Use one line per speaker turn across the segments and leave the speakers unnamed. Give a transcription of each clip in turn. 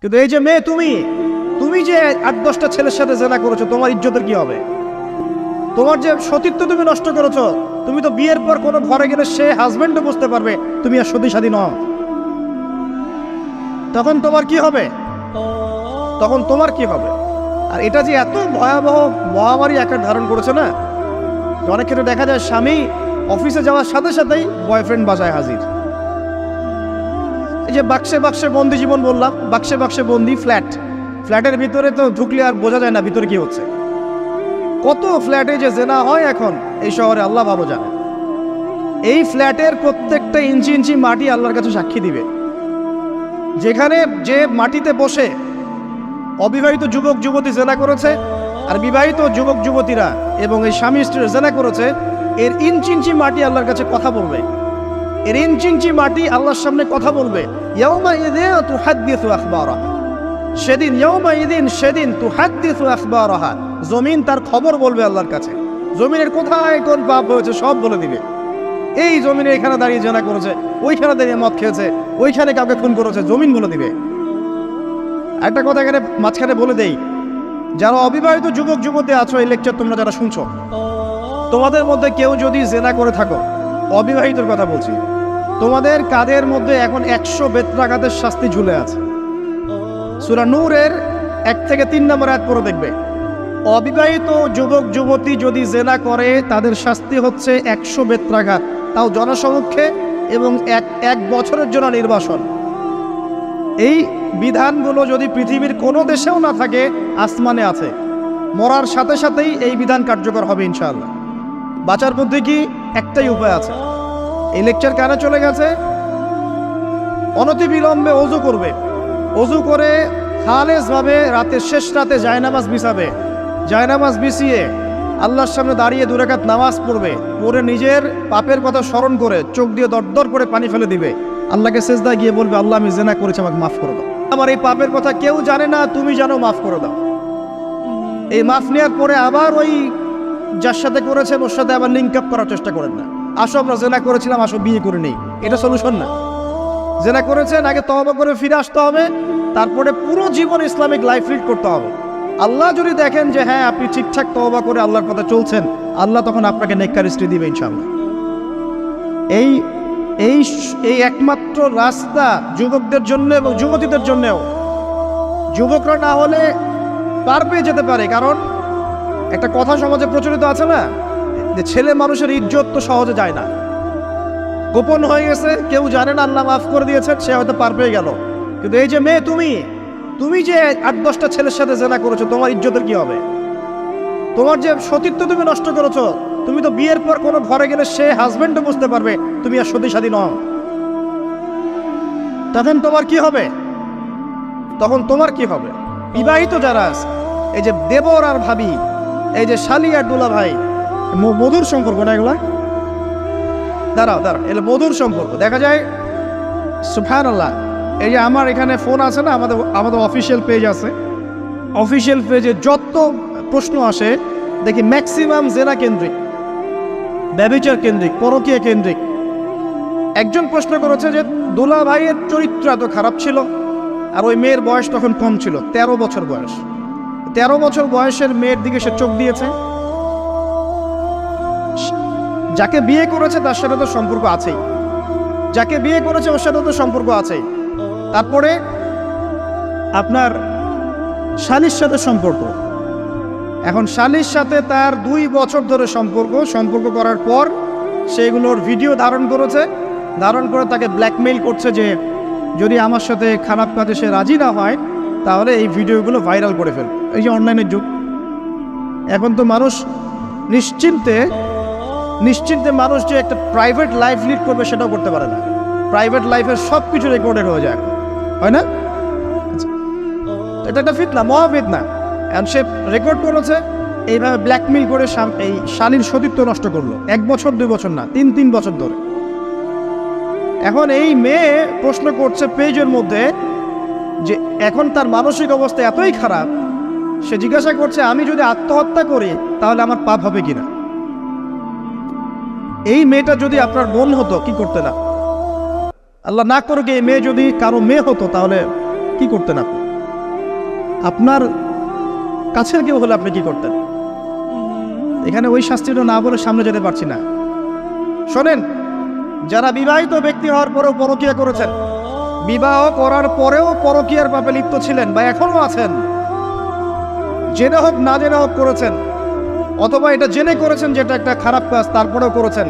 কিন্তু এই যে মেয়ে, তুমি যে 8-10টা ছেলের সাথে জেনা করেছো, তোমার ইজ্জতের কি হবে? তোমার যে সতীত্ব তুমি নষ্ট করেছো। তুমি তো বিয়ের পর কোনো ঘরে গেলে সে হাজবেন্ডও বুঝতে পারবে তুমি আর সতী সাথী নও। তখন তোমার কি হবে? আর এটা যে এত ভয়াবহ মহামারী আকার ধারণ করেছে না, অনেক ক্ষেত্রে দেখা যায় স্বামী অফিসে যাওয়ার সাথে সাথেই বয়ফ্রেন্ড বাসায় হাজির। এই যে বাক্সে বাক্সে বন্দি জীবন বললাম, বাক্সে বাক্সে বন্দি ফ্ল্যাটের ভিতরে তো ঢুকলে আর বোঝা যায় না ভিতরে কি হচ্ছে। কত ফ্ল্যাটে যে জেনা হয় এখন এই শহরে, আল্লাহ ভালো জানে। এই ফ্ল্যাটের প্রত্যেকটা ইঞ্চি ইঞ্চি মাটি আল্লাহর কাছে সাক্ষী দিবে। যেখানে যে মাটিতে বসে অবিবাহিত যুবক যুবতী জেনা করেছে আর বিবাহিত যুবক যুবতীরা এবং এই স্বামী স্ত্রী জেনা করেছে, এর ইঞ্চি ইঞ্চি মাটি আল্লাহর কাছে কথা বলবে। এর ইঞ্চি ইঞ্চি মাটি আল্লাহর সামনে কথা বলবে। ইয়াউমাইযিন তুহাদ্দিসু আখবারাহা, সেদিন তুহাদ্দিসু আখবারাহা, জমিন তার খবর বলবে আল্লাহর কাছে। জমিনের কোথায় কোন পাপ হয়েছে সব বলে দিবে। এই জমিনে এখানে দাঁড়িয়ে জেনা করেছে, ওইখানে দাঁড়িয়ে মদ খেয়েছে, ওইখানে কাউকে খুন করেছে, জমিন বলে দিবে। একটা কথা এখানে মাঝখানে বলে দেই, যারা অবিবাহিত যুবক যুবতী আছো, এই লেকচার তোমরা যারা শুনছো, তোমাদের মধ্যে কেউ যদি জেনা করে থাকো, অবিবাহিতর কথা বলছি, তোমাদের কাঁধের মধ্যে এখন 100 বেত্রাঘাতের শাস্তি ঝুলে আছে। সূরা নূরের 1 থেকে 3 নম্বর আয়াত পড়ে দেখবে, অবিবাহিত যুবক যুবতী যদি জেনা করে তাদের শাস্তি হচ্ছে 100 বেত্রাঘাত, তাও জনসমক্ষে, এবং এক বছরের জন্য নির্বাসন। এই বিধানগুলো যদি পৃথিবীর কোনো দেশেও না থাকে, আসমানে আছে। মরার সাথে সাথেই এই বিধান কার্যকর হবে ইনশাআল্লাহ। বাঁচার মধ্যে কি একটাই উপায় আছে। এই লেকচার কানে চলে গেছে, অনতিবিলম্বে ওযু করবে। ওযু করে খালেসভাবে রাতের শেষ রাতে জায়নামাজ বিছাবে। জায়নামাজ বিছিয়ে আল্লাহর সামনে দাঁড়িয়ে 2 রাকাত নামাজ পড়বে। পড়ে নিজের পাপের কথা স্মরণ করে চোখ দিয়ে দরদর করে পানি ফেলে দিবে। আল্লাহকে সেজদায় গিয়ে বলবে, আল্লাহ আমি জেনা করেছি, আমাকে মাফ করে দাও। আমার এই পাপের কথা কেউ জানে না, তুমি জানো, মাফ করে দাও। এই মাফ নেওয়ার পরে আবার ওই যার সাথে করেছেন ওর সাথে আবার লিঙ্ক আপ করার চেষ্টা করেন না। আসো আমরা জেনা করেছিলাম, আসো বিয়ে করে নেই, এটা সলিউশন না। জেনা করেছেন, আগে তওবা করে ফিরে আসতে হবে, তারপরে পুরো জীবন ইসলামিক লাইফ লিড করতে হবে। আল্লাহ যদি দেখেন যে হ্যাঁ আপনি ঠিকঠাক তওবা করে আল্লাহর কথা চলছেন, আল্লাহ তখন আপনাকে নেককার স্ত্রী দিবে ইনশাআল্লাহ। এই এই এই একমাত্র রাস্তা যুবকদের জন্য এবং যুবতীদের জন্যও। যুবকরা না হলে পার পেয়ে যেতে পারে, কারণ একটা কথা সমাজে প্রচলিত আছে না, যে ছেলে মানুষের ইজ্জত তো সহজে যায় না, গোপন হয়ে গেছে, কেউ জানে না, আল্লাহ মাফ করে দিয়েছেন, সে হয়তো পার পেয়ে গেল। কিন্তু এই যে মেয়ে, তুমি যে 8-10টা ছেলের সাথে জেনা করেছো, তোমার ইজ্জতের কি হবে? তোমার যে সতীত্ব তুমি নষ্ট করেছো। তুমি তো বিয়ের পর কোনো ঘরে গেলে সে হাজবেন্ডও বুঝতে পারবে তুমি আর সতী সাথী নও। তখন তোমার কি হবে? বিবাহিত যারা আছে, এই যে দেবর আর ভাবি, এই যে শালি আর দুলা ভাই, মধুর সম্পর্ক না এগুলা? দাঁড়াও, এগুলো মধুর সম্পর্ক। দেখা যায় সুবহানাল্লাহ, এই যে আমার এখানে ফোন আছে না, আমাদের অফিসিয়াল পেজ আছে, অফিসিয়াল পেজে যত প্রশ্ন আসে দেখি ম্যাক্সিমাম জেনা কেন্দ্রিক, ব্যভিচার কেন্দ্রিক, পরকীয়া কেন্দ্রিক। একজন প্রশ্ন করেছে যে দুলা ভাইয়ের চরিত্র এত খারাপ ছিল, আর ওই মেয়ের বয়স তখন কম ছিল, 13 বছর বয়স। 13 বছর বয়সের মেয়ের দিকে সে চোখ দিয়েছে। যাকে বিয়ে করেছে তার সাথে তো সম্পর্ক আছেই, যাকে বিয়ে করেছে ওর সাথে তো সম্পর্ক আছেই। তারপরে আপনার শালীর সাথে সম্পর্ক। এখন শালীর সাথে তার 2 বছর ধরে সম্পর্ক করার পর সেগুলোর ভিডিও ধারণ করে তাকে ব্ল্যাকমেইল করছে যে যদি আমার সাথে খারাপ কাজে সে রাজি না হয় তাহলে এই ভিডিওগুলো ভাইরাল করে ফেল। এই যে অনলাইনের যুগ, এখন তো মানুষ নিশ্চিন্তে মানুষ যে একটা প্রাইভেট লাইফ লিড করবে সেটাও করতে পারে না। প্রাইভেট লাইফের সব কিছু রেকর্ডেড হয়ে যায়, হয় না? এটা একটা ফিতনা, মহাফিতনা। এখন সে রেকর্ড করেছে, এইভাবে ব্ল্যাকমেইল করে এই শালীর সতীত্ব নষ্ট করলো। 1 বছর 2 বছর না, 3 বছর ধরে। এখন এই মেয়ে প্রশ্ন করছে পেজের মধ্যে যে এখন তার মানসিক অবস্থা এতই খারাপ, সে জিজ্ঞাসা করছে আমি যদি আত্মহত্যা করি তাহলে আমার পাপ হবে কিনা। এই মেয়েটা যদি আপনার বোন হতো কি করতেন? আল্লাহ না করুক এই মেয়ে যদি কারো মেয়ে হতো তাহলে কি করতেন আপনি? আপনার কাছের কেউ হলে আপনি কি করতেন? এখানে ওই শাস্তিটা না বলে সামনে যেতে পারছি না। শোনেন, যারা বিবাহিত ব্যক্তি হওয়ার পরেও পরকীয়া করেছেন, বিবাহ করার পরেও পরকীয়ার পাপে লিপ্ত ছিলেন বা এখনো আছেন, জেনে হোক না জেনে হোক করেছেন, অথবা এটা জেনে করেছেন যেটা একটা খারাপ কাজ তারপরেও করেছেন,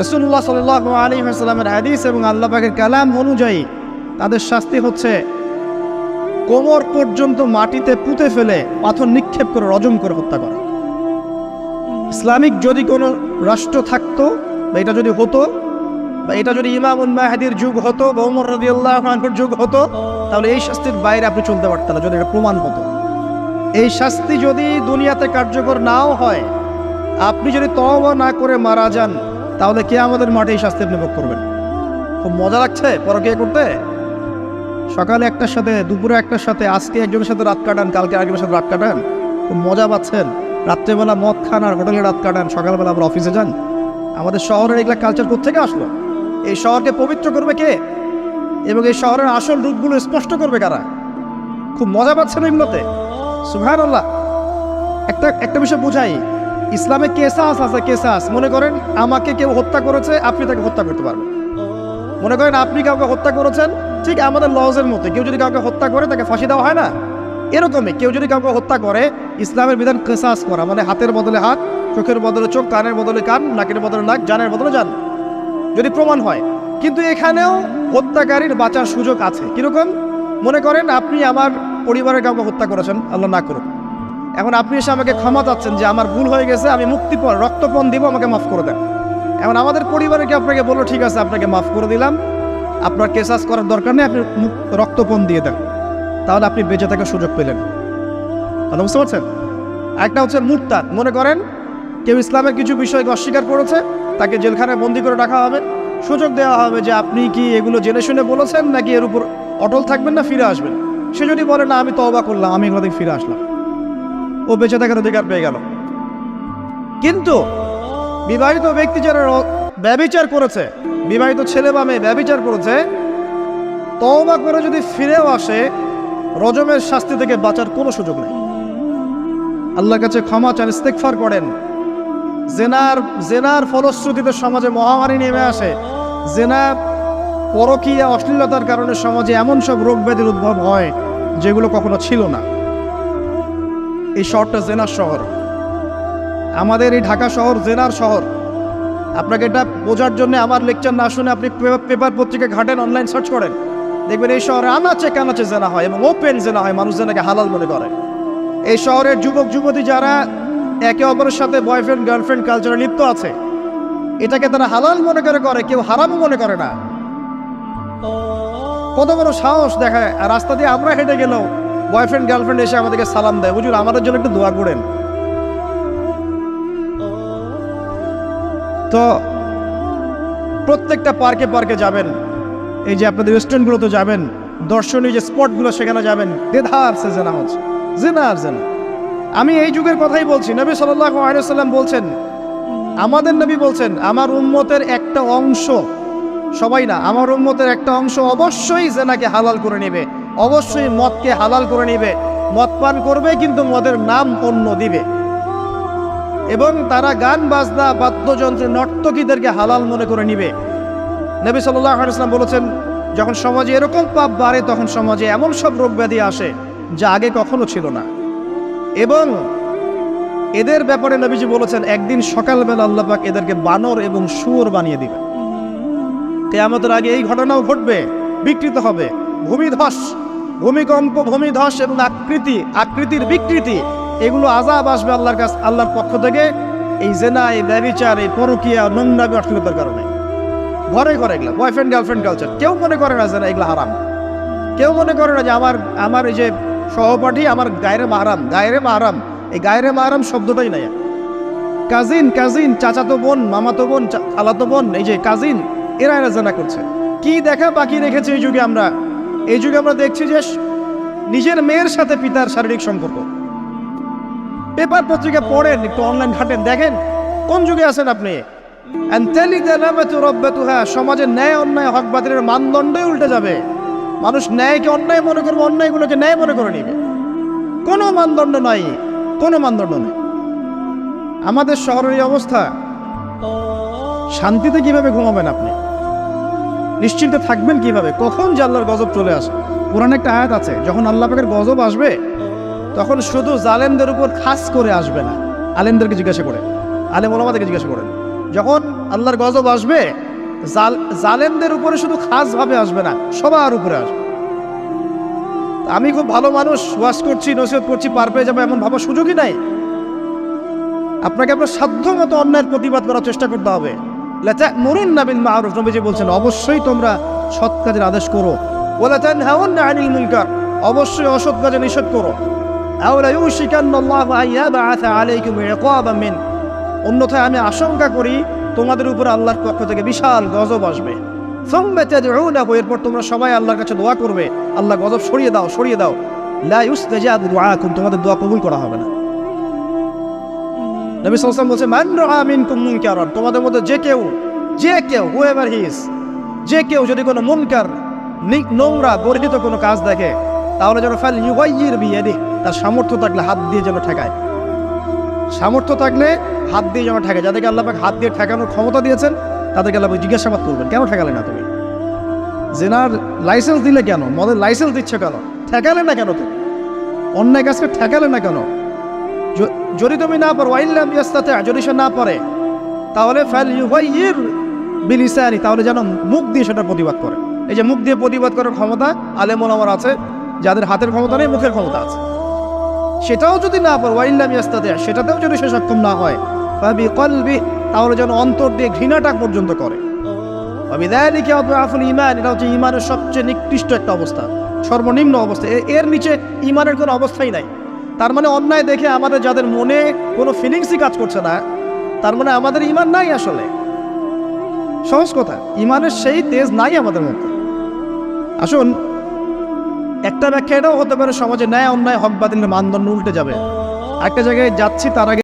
রাসূলুল্লাহ সাল্লাল্লাহু আলাইহি ওয়াসাল্লামের হাদিস এবং আল্লাহ পাকের কালাম অনুযায়ী তাদের শাস্তি হচ্ছে কোমর পর্যন্ত মাটিতে পুঁতে ফেলে পাথর নিক্ষেপ করে রজম করে হত্যা করা। ইসলামিক যদি কোনো রাষ্ট্র থাকতো বা এটা যদি হতো, বা এটা যদি ইমামুল মাহদির যুগ হতো বা ওমর রাদিয়াল্লাহু আনহুর যুগ হতো, তাহলে এই শাস্তির বাইরে আপনি চলতে পারতেন না যদি এটা প্রমাণ হতো। এই শাস্তি যদি দুনিয়াতে কার্যকর নাও হয়, আপনি যদি তওবা না করে মারা যান, তাহলে কিয়ামতের মাঠে এই শাস্তি আপনি ভোগ করবেন। খুব মজা লাগছে পরকীয়া করতে। সকালে একটার সাথে, দুপুরে একটার সাথে, আজকে একজনের সাথে রাত কাটান, কালকে আরেকজনের সাথে রাত কাটান, খুব মজা পাচ্ছেন। রাত্রেবেলা মদ খান আর হোটেলে রাত কাটান, সকালবেলা আবার অফিসে যান। আমাদের শহরের এগুলা কালচার কোত্থেকে আসলো? এই শহরকে পবিত্র করবে কে এবং এই শহরের আসল রূপগুলো স্পষ্ট করবে কারা? খুব মজা পাচ্ছেন এগুলোতে। সুবহানাল্লাহ। একটা বিষয় বুঝাই, ইসলামে কেসাস আছে, কেসাস। মনে করেন আমাকে কেউ হত্যা করেছে, আপনি তাকে হত্যা করতে পারবেন। মনে করেন আপনি কাউকে হত্যা করেছেন, ঠিক আমাদের লজের মতো কেউ যদি কাউকে হত্যা করে তাকে ফাঁসি দেওয়া হয় না, এরকমই কেউ যদি কাউকে হত্যা করে, ইসলামের বিধান কেসাস করা, মানে হাতের বদলে হাত, চোখের বদলে চোখ, কানের বদলে কান, নাকের বদলে নাক, জানের বদলে জান, যদি প্রমাণ হয়। কিন্তু এখানেও হত্যাকারীর বাঁচার সুযোগ আছে। কিরকম? মনে করেন আপনি আমার পরিবারের কাউকে হত্যা করেছেন, আল্লাহ না করুন। এখন আপনি এসে আমাকে ক্ষমা চাচ্ছেন যে আমার ভুল হয়ে গেছে, আমি মুক্তিপণ, রক্তপণ দিব, আমাকে মাফ করে দেন। এখন আমাদের পরিবারে কি আপনাকে বললো ঠিক আছে আপনাকে মাফ করে দিলাম, আপনার কেসাস করার দরকার নেই, আপনি রক্তপণ দিয়ে দেন, তাহলে আপনি বেঁচে থাকার সুযোগ পেলেন। তাহলে বুঝতে পারছেন? একটা হচ্ছে মুরতাদ। মনে করেন কেউ ইসলামের কিছু বিষয়কে অস্বীকার করেছে, তাকে জেলখানায় বন্দি করে রাখা হবে, সুযোগ দেওয়া হবে যে আপনি কি এগুলো জেনে শুনে বলেছেন নাকি এর উপর অটল থাকবেন না ফিরে আসবেন। সে যদি বলে না আমি তওবা করলাম, আমি এগুলো থেকে ফিরে আসলাম, ও বেঁচে থাকার অধিকার পেয়ে গেল। কিন্তু বিবাহিত ব্যক্তি যারা ব্যভিচার করেছে, বিবাহিত ছেলে বা মেয়ে ব্যভিচার করেছে, তওবা করে যদি ফিরেও আসে, রজমের শাস্তি থেকে বাঁচার কোনো সুযোগ নেই। আল্লাহর কাছে ক্ষমা চান, ইস্তেগফার করেন। জেনার ফলশ্রুতিতে সমাজে মহামারী নেমে আসে। জেনা, পরকীয়া, অশ্লীলতার কারণে সমাজে এমন সব রোগ ব্যাধির উদ্ভব হয় যেগুলো কখনো ছিল না। এই শহরটা জেনার শহর। আমাদের এই ঢাকা শহর জেনার শহর। আপনাকে এটা বোঝার জন্য আমার লেকচার না শুনে আপনি পেপার পত্রিকা ঘাটেন, অনলাইন সার্চ করেন, দেখবেন এই শহরে আনাচে কানাচে জেনা হয় এবং ওপেন জেনা হয়, মানুষ জেনাকে হালাল মনে করে। এই শহরের যুবক যুবতী যারা একে অপরের সাথে বয়ফ্রেন্ড গার্লফ্রেন্ড কালচারে লিপ্ত আছে, এটাকে তারা হালাল মনে করে, কেউ হারামও মনে করে না। কত বড় সাহস দেখায়। আর রাস্তা দিয়ে আমরা হেঁটে গেলেও বয়ফ্রেন্ড গার্লফ্রেন্ড এসে আমাদেরকে সালাম দেয়, হুজুর আমাদের জন্য একটু দোয়া করেন। তো প্রত্যেকটা পার্কে পার্কে যাবেন, এই যে আপনাদের রেস্টুরেন্টগুলোতে যাবেন, দর্শনীয় যে স্পটগুলো সেখানে যাবেন, দেধার সে জেনা হচ্ছে, জেনা আর জেনা। আমি এই যুগের কথাই বলছি। নবী সাল্লাল্লাহু আলাইহি ওয়াসাল্লাম বলছেন, আমাদের নবী বলছেন, আমার উম্মতের একটা অংশ, সবাই না, আমার উম্মতের একটা অংশ অবশ্যই জেনাকে হালাল করে নেবে, অবশ্যই মদকে হালাল করে নেবে, মদ পান করবে কিন্তু মদের নাম অন্য দিবে, এবং তারা গান বাজনা বাদ্যযন্ত্র নর্তকীদেরকে হালাল মনে করে নিবে। নবী সাল্লাল্লাহু আলাইহি ওয়াসাল্লাম বলেছেন, যখন সমাজে এরকম পাপ বাড়ে তখন সমাজে এমন সব রোগ ব্যাধি আসে যা আগে কখনো ছিল না। এবং এদের ব্যাপারে নবীজি বলেছেন, একদিন সকালবেলা আল্লাহ পাক এদেরকে বানর এবং শুয়োর বানিয়ে দিবে। কিয়ামতের আগে এই ঘটনাও ঘটবে, বিকৃত হবে। ভূমিধস, ভূমিকম্প, ভূমিধস এবং আকৃতির বিকৃতি, এগুলো আযাব আসবে আল্লাহর কাছে, আল্লাহর পক্ষ থেকে। এই জেনা, এই ব্যভিচার, এই পরকীয়া, নোংরামি, অশ্লীলতার কারণে ঘরে ঘরে এগুলা বয়ফ্রেন্ড গার্লফ্রেন্ড কালচার। কেউ মনে করে না যে এগুলো হারাম, কেউ মনে করে না যে আমার এই যে সহপাঠী আমার গায়রে মাহরাম। এই গায়রে মাহরাম শব্দটাই নাই। কাজিন, চাচাতো বোন, মামাতো বোন, খালাতো বোন, এই যে কাজিন, এরা জেনা করছে। কি দেখা বাকি রেখেছে এই যুগে আমরা? এই যুগে আমরা দেখছি যে নিজের মেয়ের সাথে পিতার শারীরিক সম্পর্ক। পেপার পত্রিকা পড়েন, একটু অনলাইন ঘাটেন, দেখেন কোন যুগে আছেন আপনি। সমাজের ন্যায় অন্যায় হক বাতিলের মানদণ্ডই উল্টে যাবে। মানুষ ন্যায়কে অন্যায় মনে করবে, অন্যায়গুলোকে ন্যায় মনে করে নিবে। কোনো মানদণ্ড নাই, কোনো মানদণ্ড নেই। আমাদের শহরের এই অবস্থা, শান্তিতে কিভাবে ঘুমাবেন আপনি? নিশ্চিন্তে থাকবেন কিভাবে? কখন যে আল্লাহর গজব চলে আসে। কোরআনে একটা আয়াত আছে, যখন আল্লাহ পাকের গজব আসবে তখন শুধু জালেমদের উপর খাস করে আসবে না। আলেমদেরকে জিজ্ঞাসা করে, আলেম ওলামাদেরকে জিজ্ঞাসা করেন, যখন আল্লাহর গজব আসবে জালেমদের উপরে শুধু খাসভাবে আসবে না, সবার উপরে আসবে। আমি খুব ভালো মানুষ, ওয়াজ করছি, নসিহত করছি, পার পেয়ে যাবো এমন ভাবার সুযোগই নাই। আপনাকে আপনার সাধ্য মতো অন্যায়ের প্রতিবাদ করার চেষ্টা করতে হবে। লাতা'মুরুন্না বিল মা'রুফ, নবীজি বলছেন অবশ্যই তোমরা সৎ কাজের আদেশ করো। ওয়ালা তানহাউন্না আনিল মুনকার, অবশ্যই অসৎ কাজে নিষেধ করো। আও লা ইউশিকান্নাল্লাহু আন ইয়াবআসা আলাইকুম ইকাবাম মিন, অন্যথায় আমি আশঙ্কা করি তোমাদের উপরে আল্লাহর পক্ষ থেকে বিশাল গজব আসবে। সুম্মা তাদউনাহু, এরপর তোমরা সবাই আল্লাহর কাছে দোয়া করবে, আল্লাহ গজব সরিয়ে দাও, সরিয়ে দাও। লা ইউস্তাজাবু দুআকুম, তোমাদের দোয়া কবুল করা হবে না। নবী সাল্লাল্লাহু আলাইহি ওয়াসাল্লাম বলেছে, মান রাআ মিনকুম মুনকারান, তোমাদের মধ্যে যে কেউ হুএভার হি ইজ, যে কেউ যদি কোনো মুনকার, নোংরা বর্জিত কোনো কাজ দেখে, তাহলে যেন ফাল ইউগাইয়ির বিয়াদিহি, তার সামর্থ্য থাকলে হাত দিয়ে যেন ঠেকায়। সামর্থ্য থাকলে হাত দিয়ে যেন ঠেকায়। যাদেরকে আল্লাহ পাক হাত দিয়ে ঠেকানোর ক্ষমতা দিয়েছেন তাদেরকে আল্লাহ পাক জিজ্ঞাসাবাদ করবেন, কেন ঠেকালে না তুমি? জেনার লাইসেন্স দিলে কেন? মদের লাইসেন্স দিচ্ছে কেন? ঠেকালে না কেন তুমি? অন্যায় কাজকে ঠেকালে না কেন? যদি তুমি না পারো, ওয়াইল্লাম ইয়াস্তাতি, যদি সে না পারে, তাহলে ফাল ইউগাইয়ির বিলিসানি, তাহলে যেন মুখ দিয়ে সেটা প্রতিবাদ করে। এই যে মুখ দিয়ে প্রতিবাদ করার ক্ষমতা আলেম ওলামার আছে, যাদের হাতের ক্ষমতা নেই, মুখের ক্ষমতা আছে। সেটাও যদি না পারে, ওয়াইল্লাম ইয়াস্তাতি, সেটাতেও যদি সে সক্ষম না হয়, ফাবিকলবি, তাহলে যেন অন্তর দিয়ে ঘৃণাটা পর্যন্ত করে। ওয়াবিযালিকা আদআফুল ঈমান, এটা হচ্ছে ঈমানের সবচেয়ে নিকৃষ্ট একটা অবস্থা, সর্বনিম্ন অবস্থা। এর নিচে ঈমানের কোনো অবস্থাই নাই। তার মানে অন্যায় দেখে আমাদের যাদের মনে কোনো ফিলিংসই কাজ করছে না, তার মানে আমাদের ঈমান নাই। আসলে সহজ কথা, ঈমানের সেই তেজ নাই আমাদের মধ্যে। আসুন, একটা ব্যাখ্যা এটাও হতে পারে সমাজে ন্যায় অন্যায় হক বাতিলের মানদণ্ড উল্টে যাবে। একটা জায়গায় যাচ্ছি, তার আগে